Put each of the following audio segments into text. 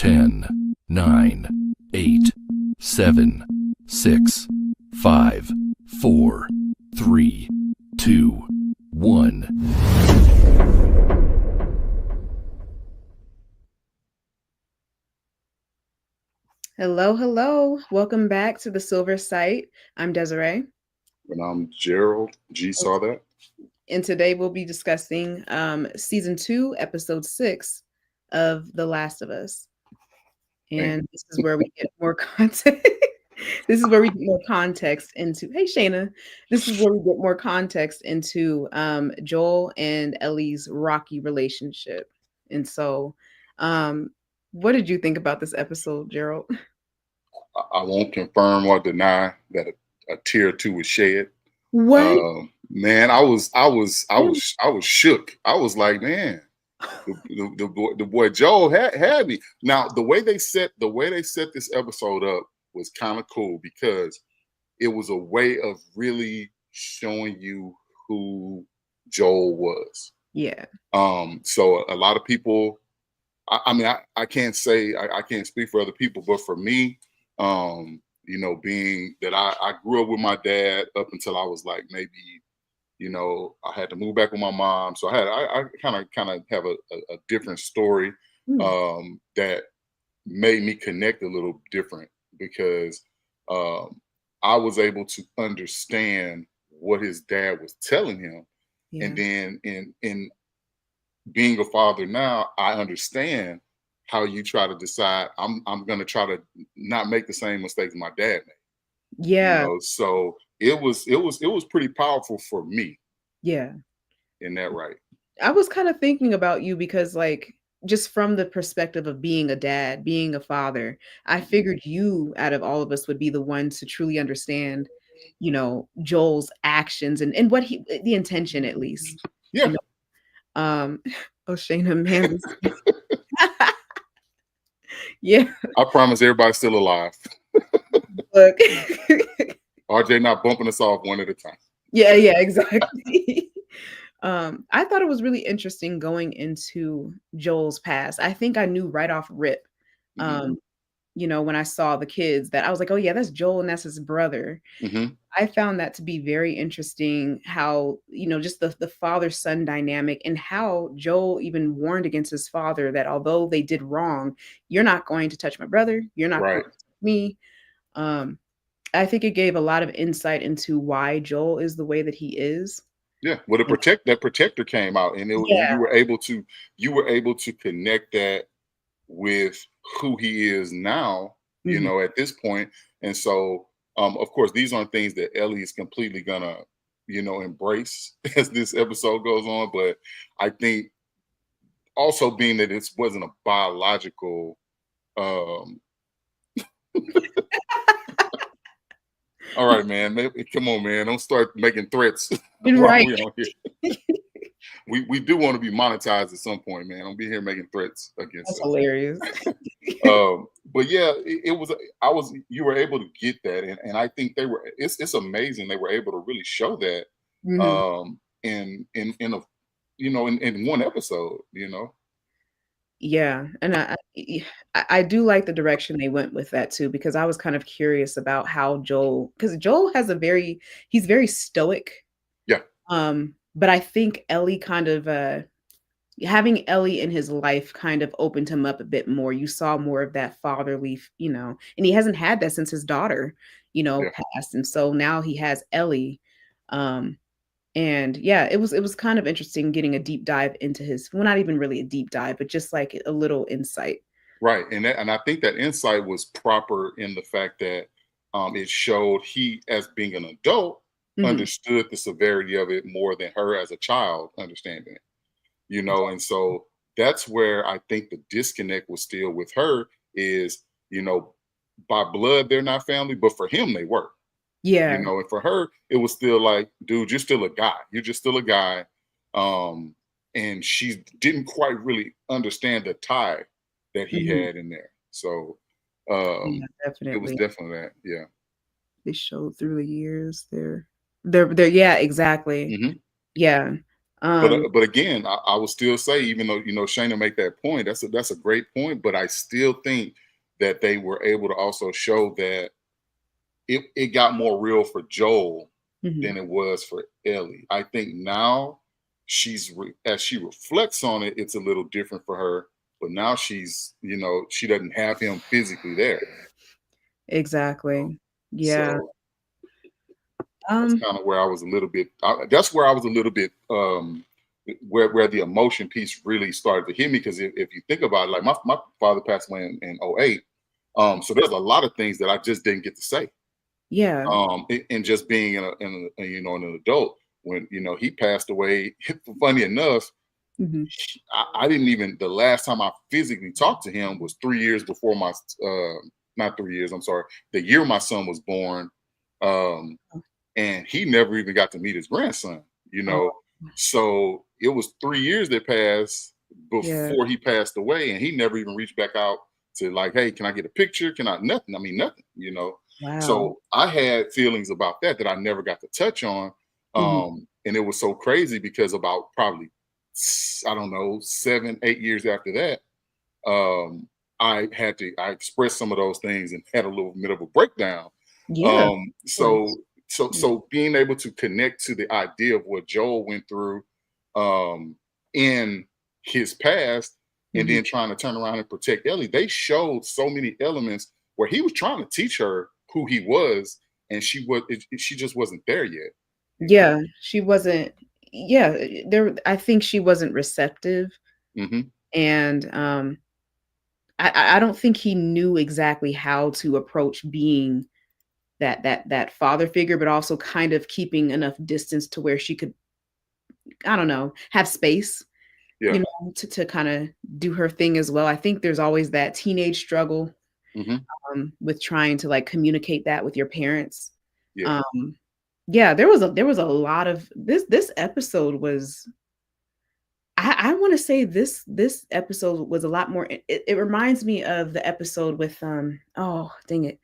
10, 9, 8, 7, 6, 5, 4, 3, 2, 1. Hello, hello. Welcome back to the Silver Site. I'm Desiree. And I'm Gerald. G saw that. And today we'll be discussing season 2, episode 6 of The Last of Us. Damn. And this is where we get more context. This is where we get more context into, hey Shayna, this is where we get more context into Joel and Ellie's rocky relationship. And so, what did you think about this episode, Gerald? I won't confirm or deny that a tear or two was shed. What? Man, I was shook. I was like, man, the boy Joel had me. Now the way they set this episode up was kind of cool because it was a way of really showing you who Joel was. Yeah. So a lot of people, I mean, I can't say I can't speak for other people, but for me, being that I grew up with my dad up until I was like maybe, I had to move back with my mom, so I kind of have a different story that made me connect a little different because I was able to understand what his dad was telling him, Yeah. and then in being a father now, I understand how you try to decide. I'm going to try to not make the same mistakes my dad made. Yeah. So it was pretty powerful for me Yeah. in that right. I was kind of thinking about you because, like, just from the perspective of being a dad, being a father, I figured you, out of all of us, would be the one to truly understand, Joel's actions and what the intention, at least, you Yeah, know. Oh, Shayna, man, yeah, I promise everybody's still alive. look, RJ not bumping us off one at a time. yeah, exactly. I thought it was really interesting going into Joel's past. I think I knew right off rip, hmm um, when I saw the kids that I was like, oh yeah, that's Joel and that's his brother. hmm I found that to be very interesting how, just the father-son dynamic and how Joel even warned against his father that although they did wrong, you're not going to touch my brother, you're not going Right. to touch me. Um, I think it gave a lot of insight into why Joel is the way that he is. Yeah. Well, that protector came out, and Yeah. you were able to connect that with who he is now, Mhm. at this point. And so, of course, these aren't things that Ellie is completely gonna, embrace as this episode goes on. But I think also being that it wasn't a biological, um, all right, man, come on, man, don't start making threats while Right. we're on here. We do want to be monetized at some point, man. Don't be here making threats against That's us. hilarious. But yeah, it was. You were able to get that, and I think they were. It's amazing they were able to really show that Mhm. in a in one episode. Yeah, and I do like the direction they went with that too, because I was kind of curious about how Joel, because Joel has he's very stoic. Yeah, But I think Ellie kind of having Ellie in his life kind of opened him up a bit more. You saw more of that fatherly, and he hasn't had that since his daughter, yeah, passed. And so now he has Ellie. Um, and yeah, it was kind of interesting getting a deep dive into his, well, not even really a deep dive, but just like a little insight. right. And I think that insight was proper in the fact that it showed he, as being an adult, Hmm. understood the severity of it more than her as a child understanding it. And so that's where I think the disconnect was still with her is, you know, by blood they're not family, but for him they were, Yeah. and for her it was still like, dude, you're still a guy, you're just still a guy. um and she didn't quite really understand the tie that he Hmm. had in there. So Yeah, it was definitely. definitely that. Yeah. They showed through the years. They're yeah, exactly. hmm Yeah. Um, but again, I will still say, even though Shayna make that point, that's a great point. But I still think that they were able to also show that it got more real for Joel mhm. than it was for Ellie. I think now as she reflects on it, it's a little different for her. But now she doesn't have him physically there. Exactly. Yeah. So that's Um, kind of where I was a little bit. That's where I was a little bit. Where the emotion piece really started to hit me, because if you think about it, like my father passed away in '08. So there's a lot of things that I just didn't get to say. yeah. And just being an adult when he passed away. Funny enough, Mhm. I didn't even, the last time I physically talked to him was 3 years before my not 3 years, I'm sorry, the year my son was born. Um, and he never even got to meet his grandson, you Oh, know. So it was 3 years that passed yeah. before he passed away, and he never even reached back out to, like, hey, can I get a picture? Can I? Nothing. I mean, nothing. Wow. So I had feelings about that I never got to touch on. Mhm. And it was so crazy because about probably, I don't know, 7, 8 years after that, I expressed some of those things and had a little bit of a breakdown. Yeah, of Um, course. so so Yeah. so being able to connect to the idea of what Joel went through um in his past, and Mhm. then trying to turn around and protect Ellie, they showed so many elements where he was trying to teach her who he was, and she just wasn't there yet, you know. Yeah, she wasn't yeah, I think she wasn't receptive, Hmm. and, I don't think he knew exactly how to approach being that father figure, but also kind of keeping enough distance to where she could, I don't know, have space, Yeah. to kinda do her thing as well. I think there's always that teenage struggle, Hmm. with trying to, like, communicate that with your parents. Yeah. Um, yeah, there was a lot of this episode was I wanna say this episode was a lot more it reminds me of the episode with, oh, dang it.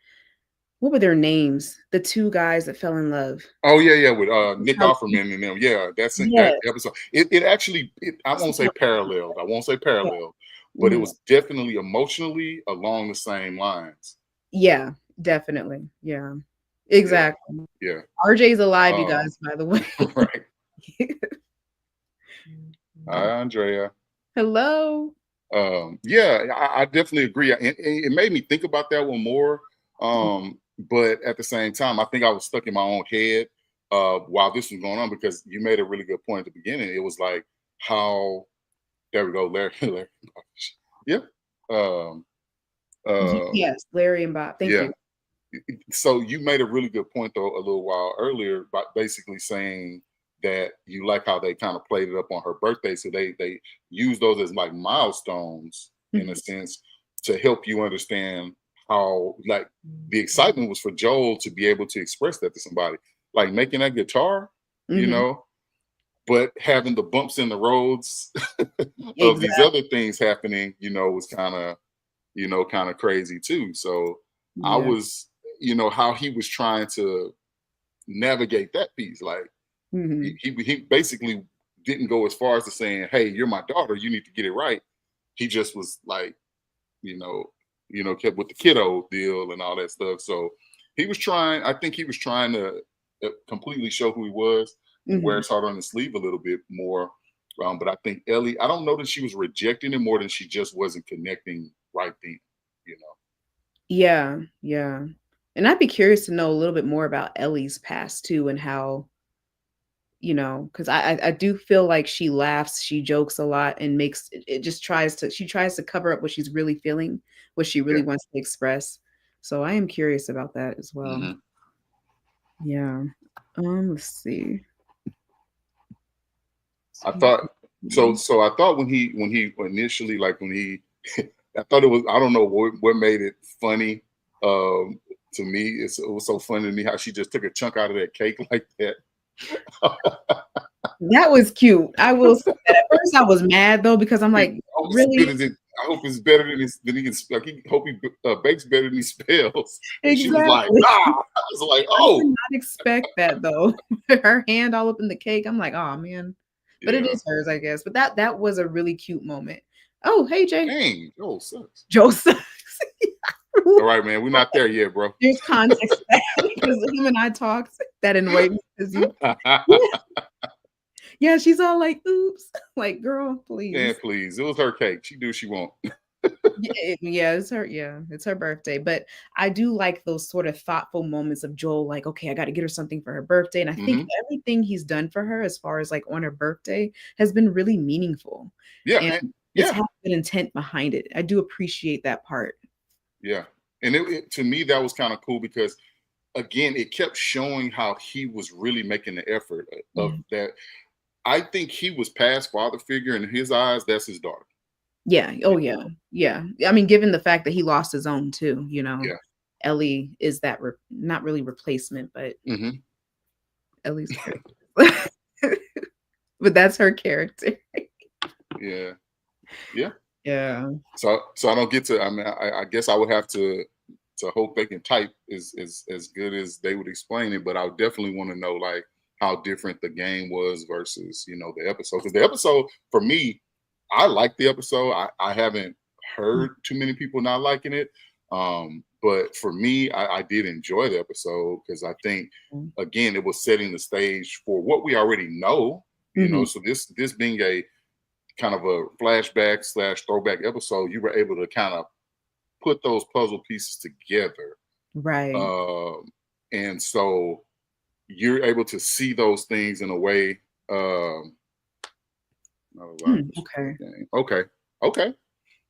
What were their names? The 2 guys that fell in love. Oh yeah, yeah, with Nick How Offerman and them. Yeah, that's in that Yes, episode. It actually, I won't say super paralleled. I won't say yeah, parallel, but it mhm. was definitely emotionally along the same lines. Yeah, definitely, yeah. Yeah, Exactly. yeah. RJ's alive, you Um, guys, by the way. right. Hi, Andrea. Hello. Yeah, I definitely agree. And it made me think about that one more. But at the same time, I think I was stuck in my own head while this was going on, because you made a really good point at the beginning. It was like how, there we go, Larry. Larry. Yeah. Um, um, Yes, Larry and Bob, thank yeah. you. So you made a really good point though a little while earlier, by basically saying that you like how they kind of played it up on her birthday. So they use those as like milestones in a Mhm, sense to help you understand how, like, the excitement was for Joel to be able to express that to somebody, like making that guitar, you mhm. know, but having the bumps in the roads of these Exactly, other things happening, was kind of crazy too. So I yeah. was, how he was trying to navigate that piece. Like he, Mhm. he basically didn't go as far as to saying, "Hey, you're my daughter. You need to get it right." He just was like, you know, kept with the kiddo deal and all that stuff. So he was trying. I think he was trying to completely show who he was and wear Mhm. his heart on his sleeve a little bit more. But I think Ellie, I don't know that she was rejecting it more than she just wasn't connecting right then. You know. Yeah, yeah. And I'd be curious to know a little bit more about Ellie's past too and how, 'cause I do feel like she laughs, she jokes a lot and makes it just tries to cover up what she's really feeling, what she really Yeah. wants to express. So I am curious about that as well. Hmm. Yeah. Let's see. I thought so. I thought when he initially, like, when he, I thought it was, I don't know what made it funny. To me, it was so funny to me how she just took a chunk out of that cake like that. That was cute. I will say that. At first I was mad though because I'm I like, hope it's good "Really?" as it. I hope it's better than he can. Like, he hope he bakes better than he spells. And she was like, Exactly. "Nah." I was like, I did "Oh, not expect that though. Her hand all up in the cake. I'm like, "Oh man." but it Yeah. is hers, I guess. But that was a really cute moment. Oh, hey Jay. Dang, Joel sucks. Joe sucks. All right, man. We're not there yet, bro. There's context to that because him and I talked. That annoyed me because you. Yeah, she's all like, "Oops," like, girl, please. Yeah, please. It was her cake. She do what she want. Yeah, it's her. Yeah, it's her birthday. But I do like those sort of thoughtful moments of Joel, like, okay, I got to get her something for her birthday. And I think everything he's done for her, as far as like on her birthday, has been really meaningful. Yeah, And it's yeah, had an intent behind it. I do appreciate that part. yeah. And to me, that was kind of cool because, again, it kept showing how he was really making the effort of Mhm. that. I think he was past father figure in his eyes. That's his daughter. Yeah. Oh, yeah. Yeah. I mean, given the fact that he lost his own too, Yeah. Ellie is that not really replacement, but hmm Ellie's character. But that's her character. Yeah. Yeah. Yeah. So I don't get to. I mean, I guess I would have to hope they can type is as good as they would explain it. But I would definitely want to know like how different the game was versus the episode. Because the episode for me, I like the episode. I haven't heard too many people not liking it. But for me, I did enjoy the episode because I think again it was setting the stage for what we already know. Mhm. So this being a kind of a flashback / throwback episode, you were able to kind of put those puzzle pieces together. Right. And so you're able to see those things in a way. Okay. Okay.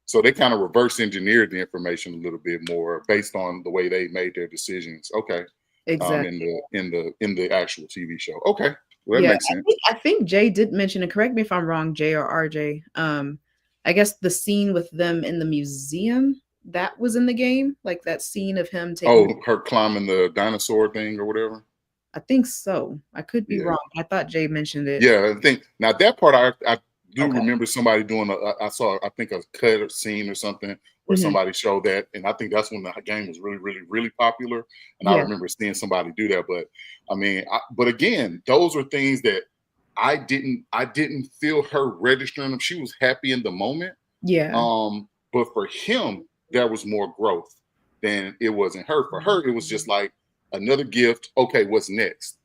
So they kind of reverse engineered the information a little bit more based on the way they made their decisions. Okay. Exactly. In the actual TV show. Okay. Well, that Yeah, makes sense. I think Jay did mention, and correct me if I'm wrong, Jay or RJ. I guess the scene with them in the museum that was in the game, like that scene of him taking. Oh, her climbing the dinosaur thing or whatever. I think so. I could be Yeah. wrong. I thought Jay mentioned it. Yeah, I think now that part I do Okay. remember somebody doing I saw I think a cut or scene or something where somebody showed that, and I think that's when the game was really really really popular, and I Yeah. remember seeing somebody do that. But I mean, but again, those were things that I didn't feel her registering them. She was happy in the moment, Yeah. but for him there was more growth than it was in her. For her, it was just like another gift. Okay, what's next?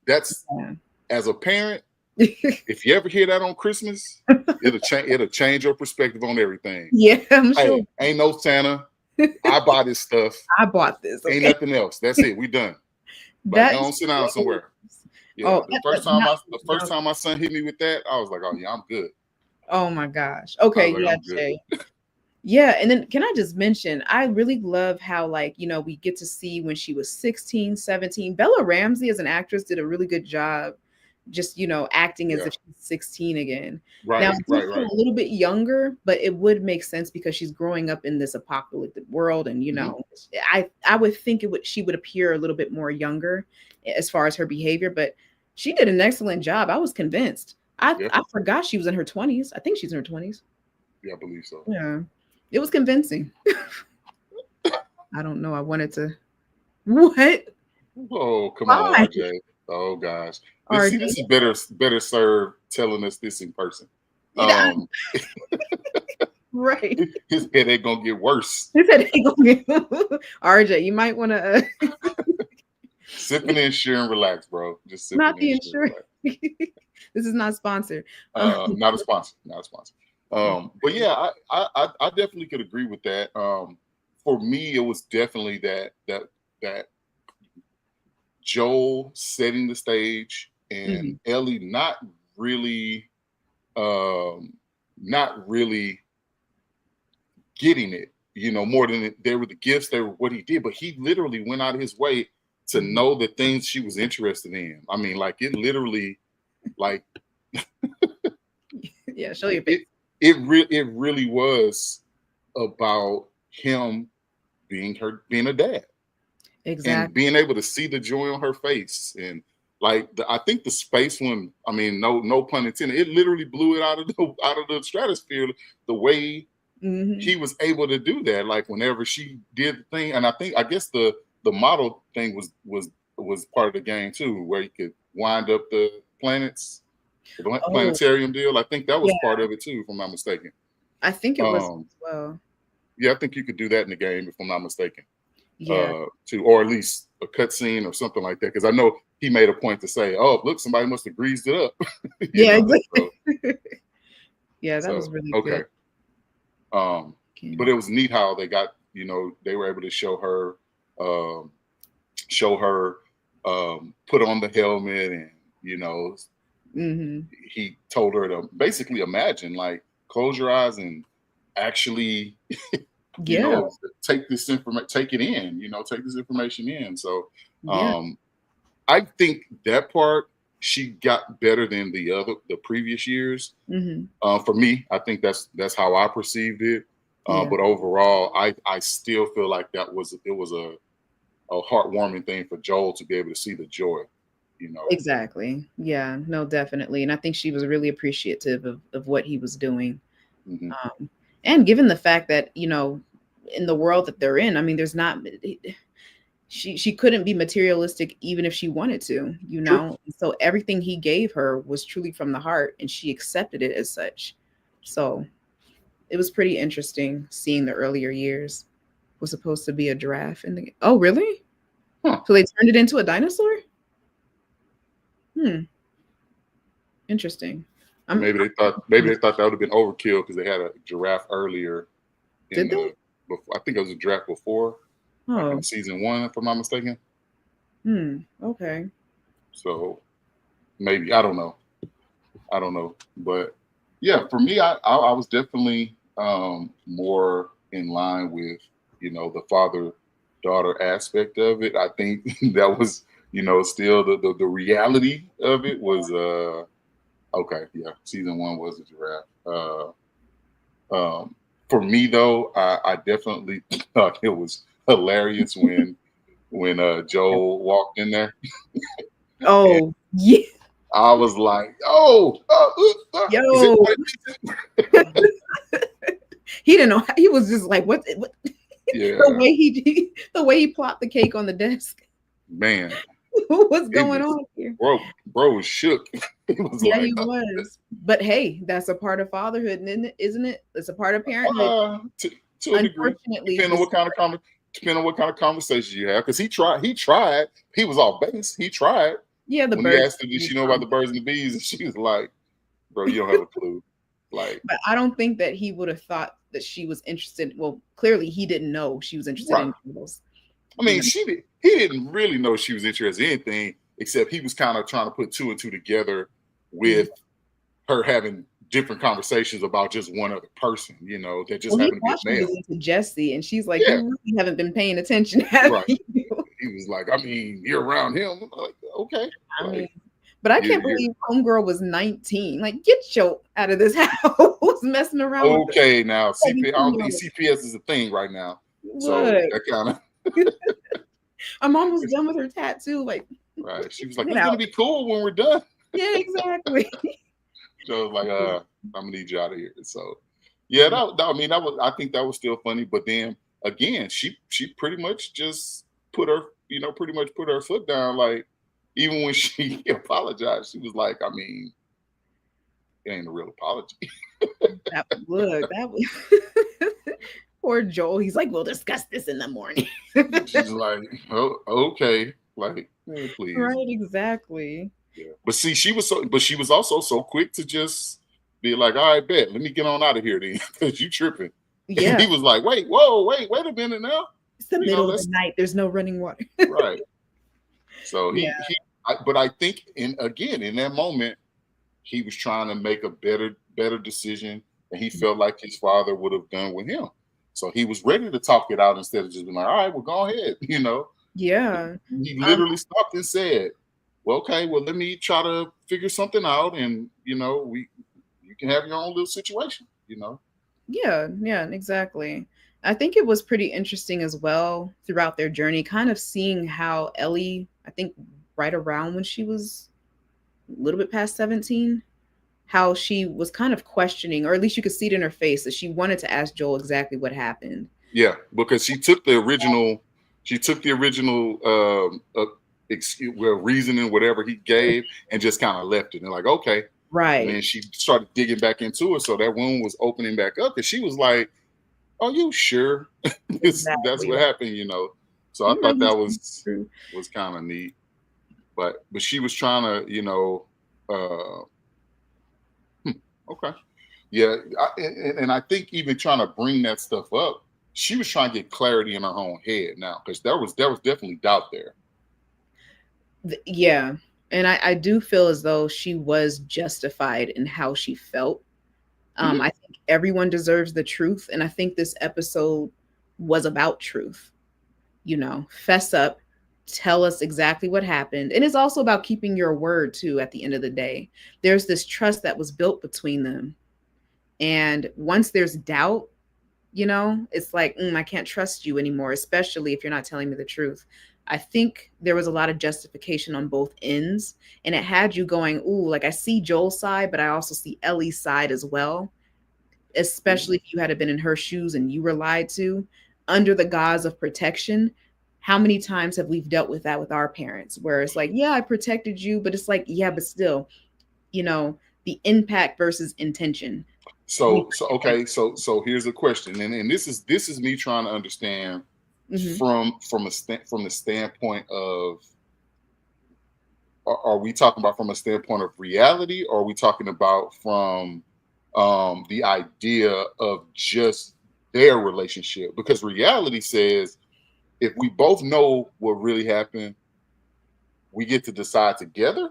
That's Yeah. as a parent. If you ever hear that on Christmas, it'll change your perspective on everything. Yeah, I'm sure. Hey, ain't no Santa. I buy this stuff. I bought this. Ain't Okay. nothing else. That's it. We done. Like, That go on, is sit down somewhere. Yeah. Oh, The first time my son hit me with that, I was like, oh yeah, I'm good. Oh my gosh. I Okay, was like, yeah, I'm good. Jay. Yeah, and then can I just mention, I really love how we get to see when she was 16, 17. Bella Ramsey as an actress did a really good job just, acting as Yeah. if she's 16 again. Right, Now, right. a little bit younger, but it would make sense because she's growing up in this apocalyptic world and I would think she would appear a little bit more younger as far as her behavior, but she did an excellent job. I was convinced. Yeah. I forgot she was in her 20s. I think she's in her 20s. Yeah, I believe so. Yeah. It was convincing. I don't know. I wanted to. What? Oh, come Why? on, RJ. Oh gosh. RJ. This is better served telling us this in person. Yeah. Right. His headache gonna get worse. His headache gonna get RJ, you might want to Sip and ensure and relax, bro. Just sip not and the ensure. insurance. This is not sponsored. Not a sponsor. Not a sponsor. But yeah, I definitely could agree with that. For me, it was definitely that Joel setting the stage and Ellie not really getting it, more than they were the gifts, they were what he did, but he literally went out of his way to know the things she was interested in. I mean, like it literally, like Yeah, show your face. It really was about him being a dad. Exactly. And being able to see the joy on her face. And like I think the space one, I mean, no pun intended, it literally blew it out of the stratosphere the way he was able to do that. Like whenever she did the thing, and I guess the model thing was part of the game too, where you could wind up the planets. The Oh, planetarium deal. I think that was yeah. part of it too, if I'm not mistaken. I think it was Um, as well. yeah, I think you could do that in the game, if I'm not mistaken. Yeah. Or at least a cutscene or something like that. Because I know he made a point to say, "Oh, look, somebody must have greased it up," Yeah, exactly. So, Yeah, that was really okay. good. But it was neat how they got, they were able to um, show her put on the helmet, and you know, Hmm. he told her to basically imagine, like, close your eyes and actually, Yeah. take this information, take it in, take this information in. So, Yeah. um, I think that part she got better than the previous years. Hmm. For me, I think that's how I perceived it. Yeah. But overall, I still feel like it was a heartwarming thing for Joel to be able to see the joy, you know. Exactly. Yeah, no, definitely. And I think she was really appreciative of what he was doing. Hmm. Um, and given the fact that, in the world that they're in, I mean, there's not she couldn't be materialistic even if she wanted to, True. So everything he gave her was truly from the heart and she accepted it as such. So it was pretty interesting seeing the earlier years. Was supposed to be a giraffe in the Oh, really? Huh. So they turned it into a dinosaur? Hmm. Interesting. I'm Maybe they thought that would have been overkill because they had a giraffe earlier in Did they? the. I think it was a giraffe before, like in Oh. season 1, if I'm not mistaken. Okay. So maybe I don't know, but yeah, for me, I was definitely more in line with the father daughter aspect of it. I think that was still the reality of it was okay. Yeah, season 1 was a giraffe. For me though, I definitely thought it was hilarious when Joel walked in there. And Oh, yeah. I was like, is Yo. anybody? He didn't know. He was just like, what the Yeah, way the way he plopped the cake on the desk. man, What's he going was on here? bro was shook. He was Yeah, like, he was. But hey, that's a part of fatherhood, isn't it? It's a part of parenthood. to a degree, Unfortunately, depending on this what kind of conversation you have. Because he tried, he was off base. He tried yeah, the when he birds. asked her, did she know about the birds and the bees, and she was like, bro, you don't have a clue. Like, But I don't think that he would have thought that she was interested. Well, clearly he didn't know she was interested right. in turtles. I mean, he didn't really know she was interested in anything, except he was kind of trying to put two and two together Mhm. with her having different conversations about just one other person, that just Well, he happened to be thought a she was male. into Jesse, and she's like, Yeah, "You really haven't been paying attention, have right. you?" He was like, I mean, you're around him. I'm like, okay, I mean, like but I can't you're believe Homegirl was 19. Like, get your out of this house, messing around with the okay now. CP, I don't think 17-year-old. CPS is a thing right now, so Look, that kind of I'm almost done with her tattoo. Like, right. She was like, get it's gonna out. be cool when we're done. Yeah, exactly. So I was like, I'm gonna need you out of here. So yeah, I mean, I think that was still funny. But then again, she pretty much just pretty much put her foot down. Like, even when she apologized, she was like, I mean, it ain't a real apology. That was poor Joel. He's like, we'll discuss this in the morning. She's like, oh, okay, like, please. Right, exactly. Yeah. But see, she was also so quick to just be like, all right, bet, let me get on out of here then, because you tripping. And Yeah, he was like, wait a minute now. it's the middle of the Let's night. There's no running water. right. So Yeah. but I think in that moment, he was trying to make a better decision than he felt like his father would have done with him. So he was ready to talk it out instead of just being like, all right, well, go ahead. Yeah. He Um, literally stopped and said, well, okay, well, let me try to figure something out, and you can have your own little situation. yeah, exactly. I think it was pretty interesting as well throughout their journey, kind of seeing how Ellie, I think right around when she was a little bit past 17, how she was kind of questioning, or at least you could see it in her face, that she wanted to ask Joel exactly what happened. Yeah, because she took the original reasoning, whatever he gave, and just kind of left it. And like, okay, Right. And then she started digging back into it. So that wound was opening back up. And she was like, "Are you sure that's Exactly. what happened?" So I You might thought be that saying it's true. was kind of neat. But she was trying to, okay. Yeah. And I think even trying to bring that stuff up, she was trying to get clarity in her own head now, because there was definitely doubt there. Yeah. And I do feel as though she was justified in how she felt. Mhm. I think everyone deserves the truth. And I think this episode was about truth. Fess up, tell us exactly what happened. And it's also about keeping your word too at the end of the day. There's this trust that was built between them. And once there's doubt, it's like, I can't trust you anymore, especially if you're not telling me the truth. I think there was a lot of justification on both ends, and it had you going, ooh, like I see Joel's side, but I also see Ellie's side as well, especially if you had been in her shoes and you were lied to under the guise of protection. How many times have we dealt with that with our parents, where it's like, yeah, I protected you, but it's like, yeah, but still, the impact versus intention. So here's a question, and this is me trying to understand Hmm. from the standpoint of, are we talking about from a standpoint of reality, or are we talking about from the idea of just their relationship? Because reality says, if we both know what really happened, we get to decide together.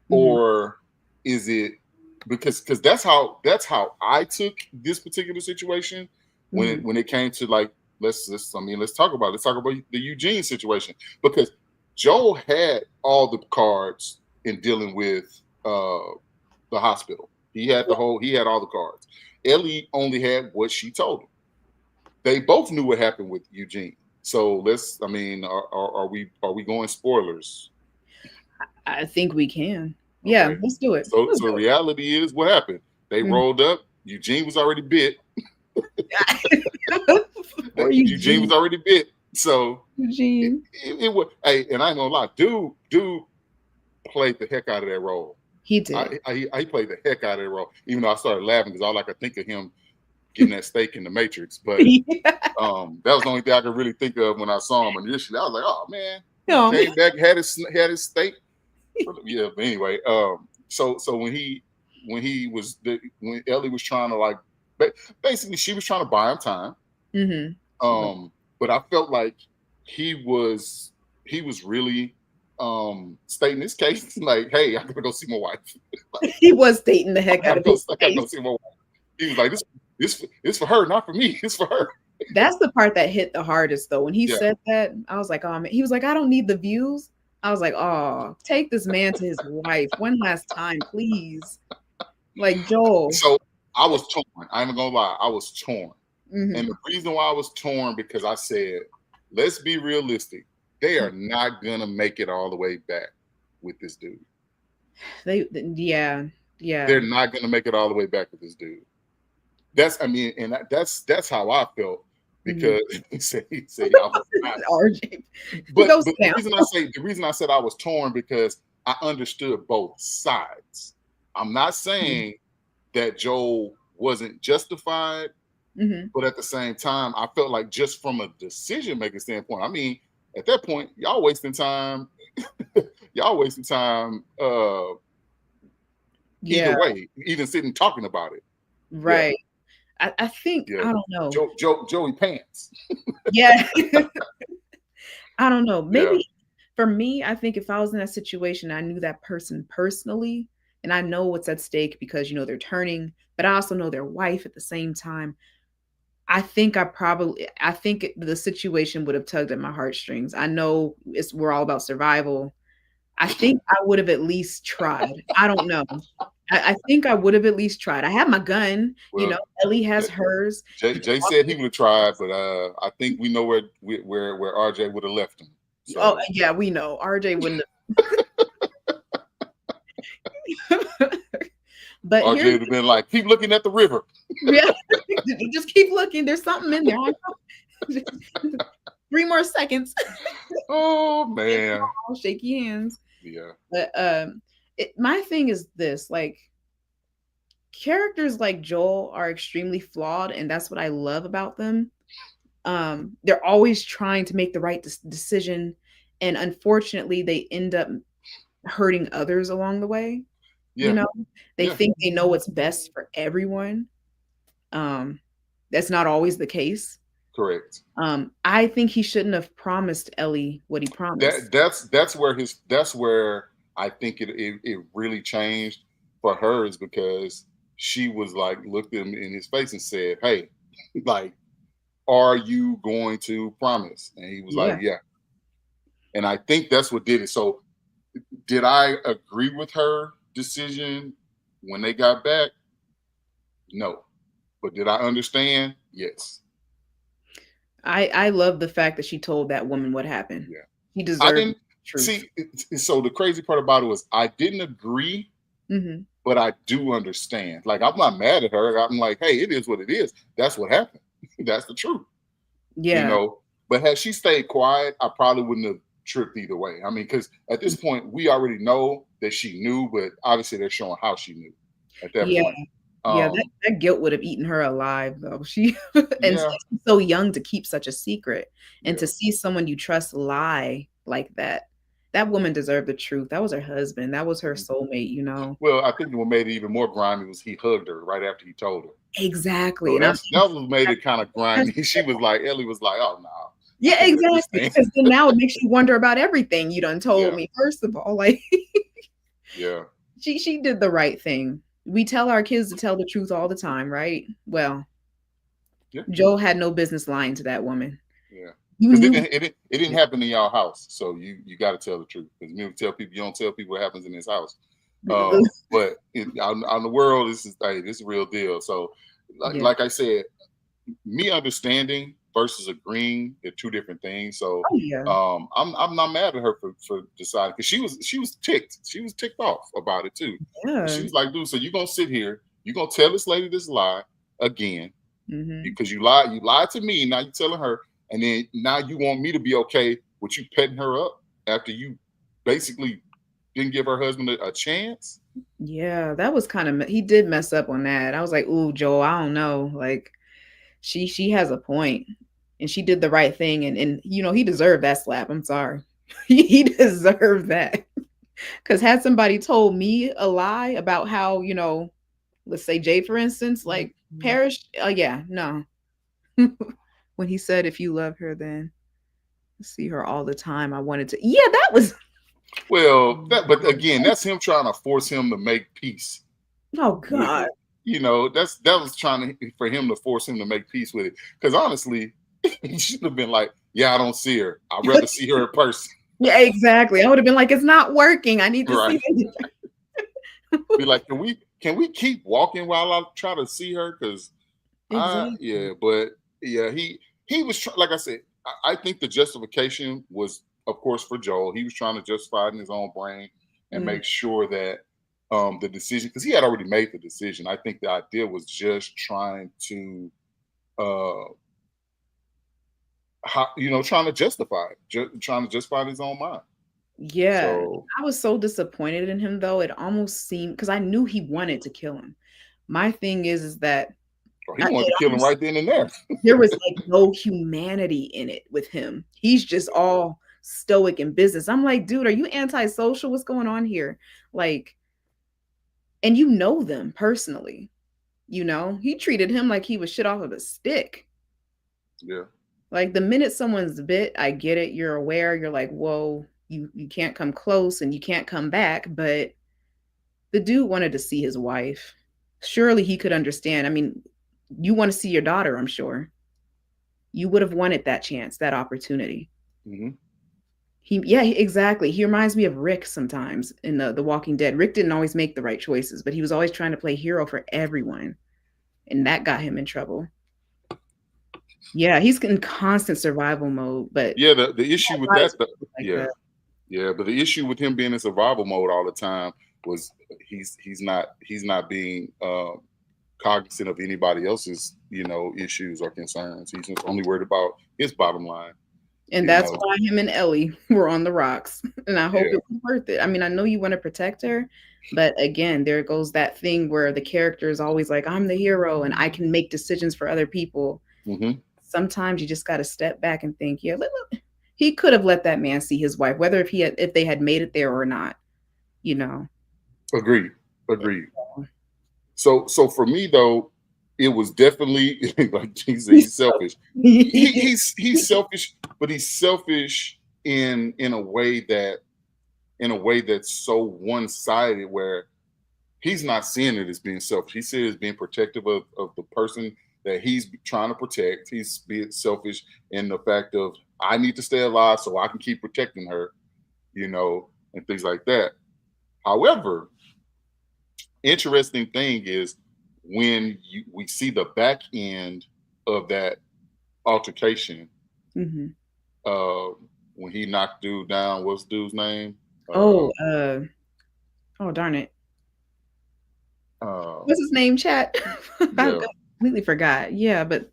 Hmm. Or is it, because that's how I took this particular situation when Hmm. it came to, like, let's talk about the Eugene situation, because Joel had all the cards in dealing with the hospital. He had all the cards. Ellie only had what she told him. They both knew what happened with Eugene. So are we going spoilers? I think we can. Yeah, Okay. let's do it. So Let's the do reality is what happened. They it. rolled up. Eugene was already bit. For Eugene was Eugene. already bit. So it, Eugene. it was. Hey, and I ain't gonna lie, dude played the heck out of that role. He did. I played the heck out of that role. Even though I started laughing because all I could think of him getting that steak in the Matrix. But Yeah. that was the only thing I could really think of when I saw him initially. I was like, oh man, No. came back, had his steak. Yeah, but anyway, so when Ellie was trying to, like, basically she was trying to buy him time. Hmm. But I felt like he was really stating his case, like, hey, I gotta go see my wife. He was dating the heck out of his I gotta go face. see my wife. He was like, this for her, not for me. It's for her. That's the part that hit the hardest, though. When he Yeah. said that, I was like, oh man. He was like, I don't need the views. I was like, oh, take this man to his wife one last time, please. Like Joel. So I was torn. I'm not gonna lie, I was torn. And Hmm. the reason why I was torn, because I said, let's be realistic. They are not gonna make it all the way back with this dude. Yeah. They're not gonna make it all the way back with this dude. That's how I felt, Mhm. because he said I was not. RJ. But Go the down. reason I said I was torn, because I understood both sides. I'm not saying that Joel wasn't justified, Hmm. but at the same time, I felt like, just from a decision making standpoint, I mean, at that point, y'all wasting time. Y'all wasting time. Either Yeah. way, even sitting talking about it. Yeah, Right. I think yeah. I don't know. Joey Pants. Yeah. I don't know. Yeah. Maybe for me, I think if I was in that situation, I knew that person personally, and I know what's at stake because they're turning, but I also know their wife at the same time. I think the situation would have tugged at my heartstrings. I know we're all about survival. I think I would have at least tried. I don't know. I think I would have at least tried. I have my gun, Well, Ellie has hers. Jay said he would have tried, but I think we know where RJ would have left him. Oh, So yeah, we know. RJ wouldn't have. But RJ here's would have been like, keep looking at the river. yeah, just keep looking. There's something in there. 3 more seconds. Oh man. Shaky hands. Yeah. But my thing is this, like, characters like Joel are extremely flawed, and that's what I love about them. They're always trying to make the right decision, and unfortunately they end up hurting others along the way. You Yeah, know, they yeah, think they know what's best for everyone. um that's not always the case. correct. I think he shouldn't have promised Ellie what he promised. That's where I think it really changed for her, is because she was like, looked him in his face and said, "Hey, like, are you going to promise?" And he was like, Yeah. "Yeah." And I think that's what did it. So did I agree with her decision when they got back? No. But did I understand? Yes. I love the fact that she told that woman what happened. Yeah. He I deserved didn't truth. see. So the crazy part about it was I didn't agree, Hmm. but I do understand. Like, I'm not mad at her. I'm like, hey, it is what it is. That's what happened. That's the truth, you Yeah. know. But had she stayed quiet, I probably wouldn't have tripped either way. I mean, because at this point, we already know that she knew, but obviously they're showing how she knew at that Yeah. point. Yeah, that, Um, that guilt would have eaten her alive though. She and yeah, she's so young to keep such a secret, and yeah. to see someone you trust lie like that. That woman deserved the truth. That was her husband. That was her Mhm. soulmate, you know. Well, I think what made it even more grimy was he hugged her right after he told her. Exactly. So And I'm that was made it kind of grimy. that's- She was like, Ellie was like, "Oh no, I yeah, can't let this exactly. thing." Because then now it makes you wonder about everything you done told Yeah, me. First of all, like yeah, she did the right thing. We tell our kids to tell the truth all the time, right? Well, yeah, Joe had no business lying to that woman. yeah. You Because knew. it didn't happen in y'all house, so you got to tell the truth. Because you tell people, you don't tell people what happens in this house. But out in the world, this is real deal. So, Yeah. like I said, me understanding versus agreeing are two different things. So, Oh yeah. I'm not mad at her for deciding, because she was ticked. She was ticked off about it too. And she Yeah. was like, "Dude, so you gonna sit here? You gonna tell this lady this lie again? Hmm. Because you lied to me. Now you telling her, and then now you want me to be okay with you petting her up after you basically didn't give her husband a chance?" Yeah, that was kind of he did mess up on that. I was like, "Ooh, Joel, I don't know." Like she has a point, and she did the right thing, and you know he deserved that slap. I'm sorry, he deserved that. Because had somebody told me a lie about how, let's say Jay, for instance, like perished, yeah, no. When he said, "If you love her, then see her all the time," I wanted to. Yeah, that was. Well, but again, that's him trying to force him to make peace Oh with God. it. That was trying for him to force him to make peace with it. Because honestly, he should have been like, "Yeah, I don't see her. I'd rather see her in person." Yeah, exactly. I would have been like, "It's not working. I need to see Right. it." Be like, can we keep walking while I try to see her? Because Exactly. yeah, but yeah, he was like I said, I think the justification was, of course, for Joel. He was trying to justify it in his own brain and Mm, make sure that the decision, because he had already made the decision. I think the idea was just trying to uh trying to justify it, trying to justify it in his own mind. yeah. So I was so disappointed in him though. It almost seemed because I knew he wanted to kill him. My thing is that he wanted it to kill him almost right then and there. there was like no humanity in it with him. He's just all stoic in business. I'm like, dude, are you antisocial? What's going on here? Like, and you know them personally. He treated him like he was shit off of a stick. Yeah. Like the minute someone's bit, I get it. You're aware. You're like, whoa, you can't come close and you can't come back. But the dude wanted to see his wife. Surely he could understand. I mean, you want to see your daughter, I'm sure. You would have wanted that chance, that opportunity. Hmm. Yeah, exactly. He reminds me of Rick sometimes in the Walking Dead. Rick didn't always make the right choices, but he was always trying to play hero for everyone, and that got him in trouble. Yeah, he's in constant survival mode, but Yeah. The issue with why that, is it like yeah. that? Yeah, but the issue with him being in survival mode all the time was he's not being cognizant of anybody else's issues or concerns. He's just only worried about his bottom line. And you that's know. why him and Ellie were on the rocks. And I hope Yeah. it was worth it. I mean, I know you want to protect her, but again, there goes that thing where the character is always like, I'm the hero and I can make decisions for other people. Hmm. Sometimes you just got to step back and think, yeah, he could have let that man see his wife, whether if they had made it there or not, you know. Agreed. Agreed. So for me though, it was definitely like he's selfish. He's selfish, but he's selfish in a way that's so one sided where he's not seeing it as being selfish. He sees it as being protective of the person that he's trying to protect. He's being selfish in the fact of I need to stay alive so I can keep protecting her, and things like that. However, interesting thing is when we see the back end of that altercation, Mhm. uh, when he knocked dude down, what's dude's name? Oh, oh darn it. Uh, What's his name, chat? I yeah. completely forgot. Yeah, but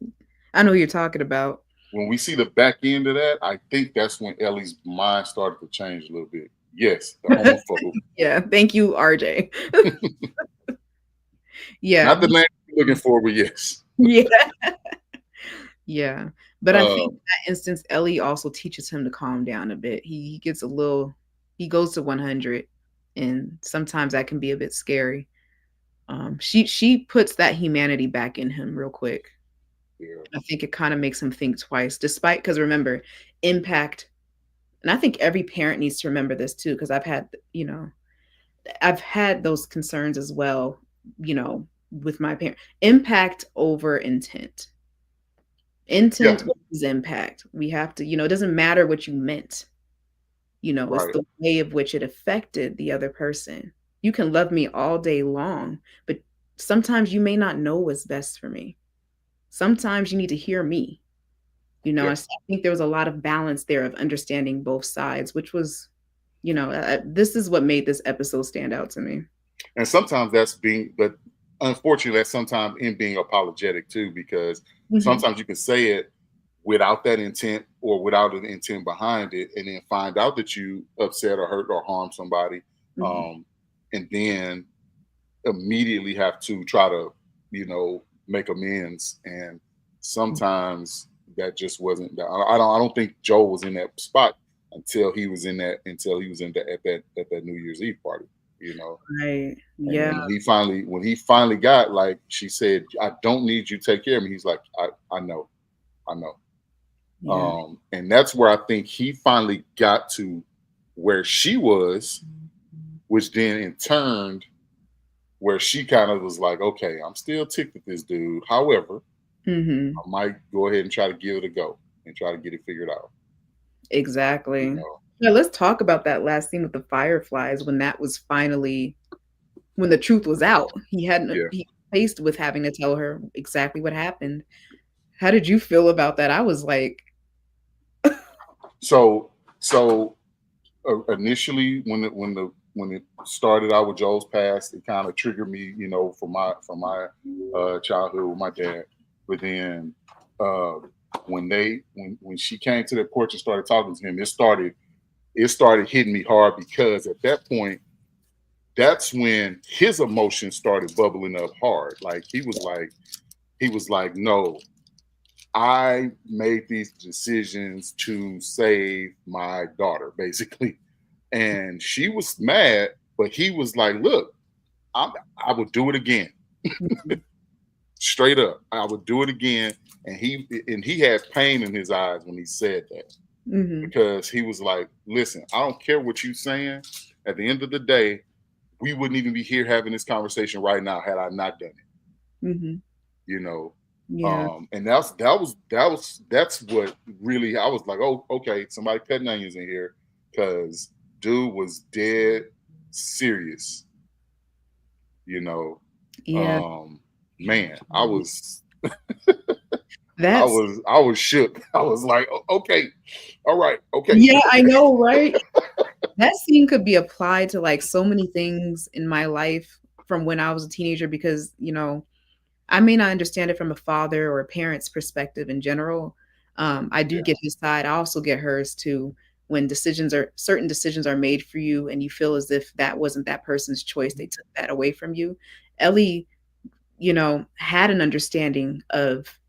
I know who you're talking about. When we see the back end of that, I think that's when Ellie's mind started to change a little bit. Yes, the homophobe. Yeah, thank you, RJ. Yeah. Not the name you're looking for, but yes. Yeah. Yeah. But I think Uh, in that instance, Ellie also teaches him to calm down a bit. He gets a little, he goes to 100, and sometimes that can be a bit scary. She puts that humanity back in him real quick. yeah. I think it kind of makes him think twice, despite, because remember, impact, and I think every parent needs to remember this too, because I've had those concerns as well, with my parent. Impact over intent. Yeah, Intent is impact. We have to, it doesn't matter what you meant. It's right. the way of which it affected the other person. You can love me all day long, but sometimes you may not know what's best for me. Sometimes you need to hear me. Yeah. I think there was a lot of balance there of understanding both sides, which was, this is what made this episode stand out to me. And but unfortunately, that's sometimes in being apologetic too, because Mhm. sometimes you can say it without that intent or without an intent behind it, and then find out that you upset or hurt or harm somebody, Mhm. and then immediately have to try to, make amends. And sometimes that just wasn't. I don't think Joel was in that spot until he was in that at that New Year's Eve party. You know, Right. and Yeah. then when he finally got, like she said, I don't need you to take care of me. He's like, I know, I know. Yeah. And that's where I think he finally got to where she was, which then in turn where she kind of was like, okay, I'm still ticked at this dude. However, Mhm. I might go ahead and try to give it a go and try to get it figured out. You Exactly. know, Yeah, let's talk about that last scene with the fireflies when that was finally when the truth was out. yeah. He faced with having to tell her exactly what happened. How did you feel about that? I was like, So initially, when it started out with Joel's past, it kind of triggered me, from my childhood with my dad. But then uh, when she came to the porch and started talking to him, it started hitting me hard because at that point, that's when his emotions started bubbling up hard. Like he was like, no, I made these decisions to save my daughter, basically. And she was mad, but he was like, look, I would do it again. mhm, Straight up. I would do it again. And he had pain in his eyes when he said that. mhm, Because he was like, listen, I don't care what you're saying. At the end of the day, we wouldn't even be here having this conversation right now had I not done it. mhm. You know. Yeah. And that's what really I was like, oh, okay, somebody cutting onions in here, because dude was dead serious, you know. Yeah. Um, man, I was I That's was I was shook. I was like, okay, all right, okay. yeah, I know, right? That scene could be applied to like so many things in my life from when I was a teenager because, I may not understand it from a father or a parent's perspective in general, I do Yeah. get his side. I also get hers too. When certain decisions are made for you and you feel as if that wasn't that person's choice, they took that away from you. Ellie, had an understanding of,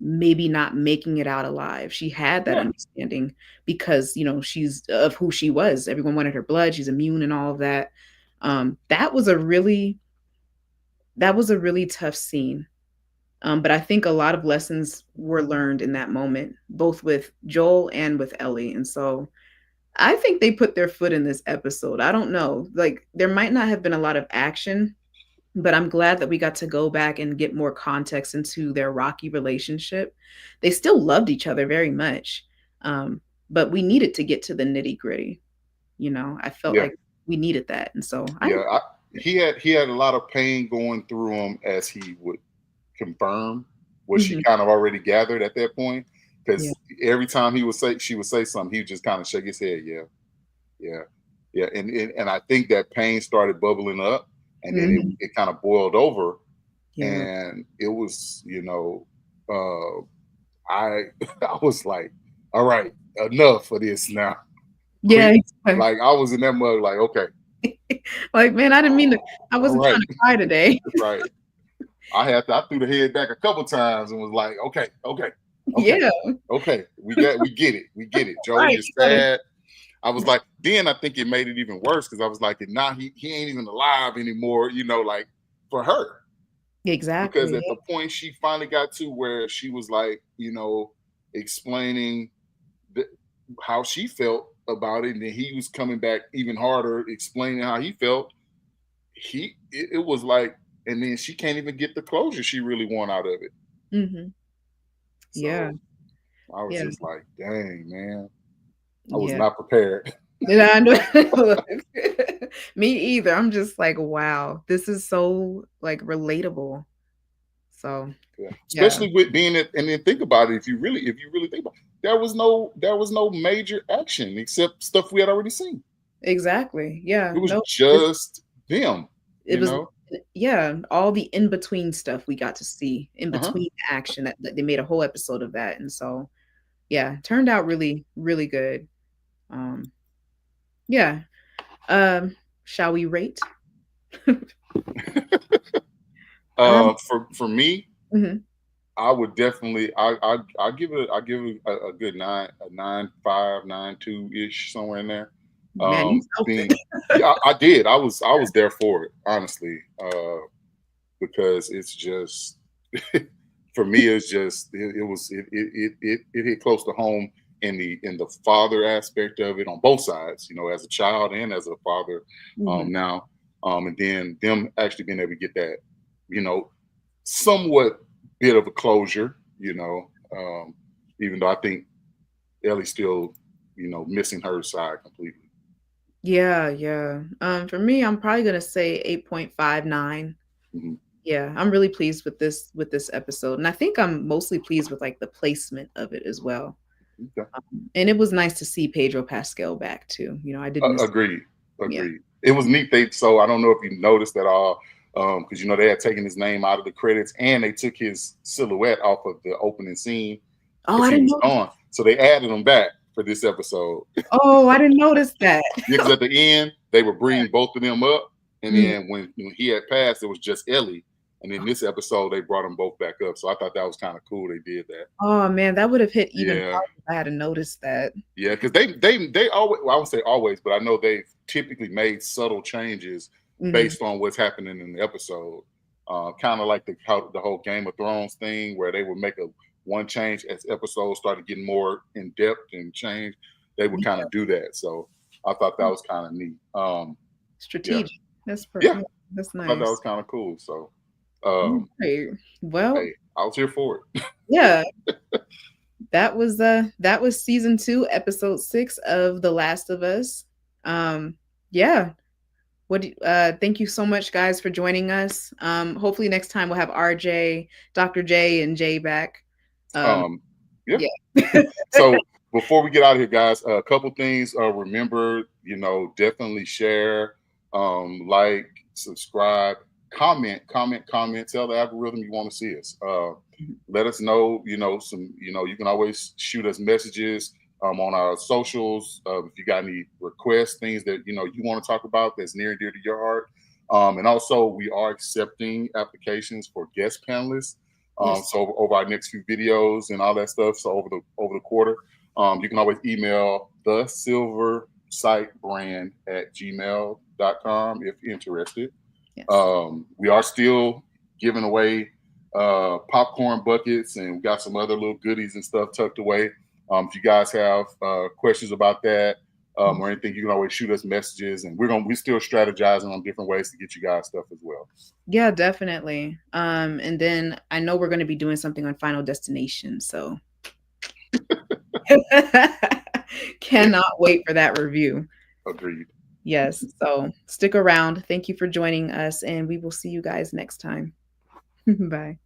maybe not making it out alive. She had that Yeah. understanding because, she's of who she was. Everyone wanted her blood. She's immune and all of that. That was a really tough scene. But I think a lot of lessons were learned in that moment, both with Joel and with Ellie. And so I think they put their foot in this episode. I don't know. Like, there might not have been a lot of action, but I'm glad that we got to go back and get more context into their rocky relationship. They still loved each other very much. But we needed to get to the nitty gritty. I felt Yeah. like we needed that. And so He had a lot of pain going through him as he would confirm what she Mhm. kind of already gathered at that point. Yeah. Because every time she would say something, he would just kind of shake his head. Yeah, yeah, yeah. And I think that pain started bubbling up, and then Mhm. it kind of boiled over, Yeah. and it was, I I was like, all right, enough of this now. Yeah. Quit. Exactly. Like I was in that mug, like, okay, Like, man, I didn't mean to. I all wasn't right, trying to cry today. right. I threw the head back a couple times and was like, okay, okay, okay, Yeah. okay. We get it. We get it. Joel, Right. you're You gotta. sad. I was like, then I think it made it even worse because I was like, now he ain't even alive anymore, like for her. Because Exactly. at the point she finally got to where she was like, explaining the, how she felt about it, and then he was coming back even harder, explaining how he felt. It was like, and then she can't even get the closure she really want out of it. Hmm. Yeah. So I was Yeah. just like, dang, man, I was Yeah. not prepared. Yeah, I know. Look, me either. I'm just like, wow, this is so like relatable. So Yeah. yeah, Especially with being it, and then think about it. If you really think about it, there was no major action except stuff we had already seen. exactly. Yeah. It was No, just them, it was, yeah, all the in between stuff we got to see in Uh-huh. between action that they made a whole episode of that. And so yeah, turned out really, really good. Um, yeah. Shall we rate? Um, For me, mhm. I would definitely I give it a good 9.5, 9.2 ish, somewhere in there. Man, you felt it. Being Yeah, I did. I was there for it, honestly. Because it's just for me, it's just it hit close to home in the father aspect of it on both sides, as a child and as a father, Mhm. now, and then them actually being able to get that, you know somewhat bit of a closure, even though I think Ellie's still, missing her side completely. Yeah, yeah. For me, I'm probably gonna say 8.59. Mhm. Yeah, I'm really pleased with this episode, and I think I'm mostly pleased with like the placement of it as well. Okay. And it was nice to see Pedro Pascal back too. I did miss. Agreed. Yeah. Agreed. It was neat. So I don't know if you noticed at all, because they had taken his name out of the credits and they took his silhouette off of the opening scene Oh, because I he didn't was notice. gone. So they added him back for this episode. Oh, I didn't notice that. Yeah, because at the end they were bringing both of them up, and Mm. then when he had passed, it was just Ellie. And in this episode, they brought them both back up. So I thought that was kind of cool. They did that. Oh man, that would have hit even Yeah. harder if I had to notice that. Yeah, because they always, well, I would say always, but I know they've typically made subtle changes Mhm. based on what's happening in the episode. Kind of like how the whole Game of Thrones thing, where they would make one change as episodes started getting more in depth and change. They would kind Yeah, of do that. So I thought that was kind of neat. Yeah, strategic. yeah, Yeah, that's I thought that was nice. kind of cool. So, Right. Well, hey, I was here for it. yeah, that was season 2, episode 6 of The Last of Us. Yeah. Thank you so much, guys, for joining us. Hopefully next time we'll have RJ, Dr. J, and Jay back. Um, um, yeah. yeah. So before we get out of here, guys, a couple things. Remember, definitely share, like, subscribe, comment. Tell the algorithm you want to see us. Let us know, you can always shoot us messages on our socials. If you got any requests, things that, you want to talk about that's near and dear to your heart. And also we are accepting applications for guest panelists. Yes. So over our next few videos and all that stuff. So over the quarter, you can always email thesilversitebrand@gmail.com if interested. Yes. We are still giving away popcorn buckets, and we got some other little goodies and stuff tucked away. If you guys have questions about that or anything, you can always shoot us messages, and we're still strategizing on different ways to get you guys stuff as well. Yeah, definitely. And then I know we're going to be doing something on Final Destination, so cannot wait for that review. Agreed. Yes. So stick around. Thank you for joining us, and we will see you guys next time. Bye.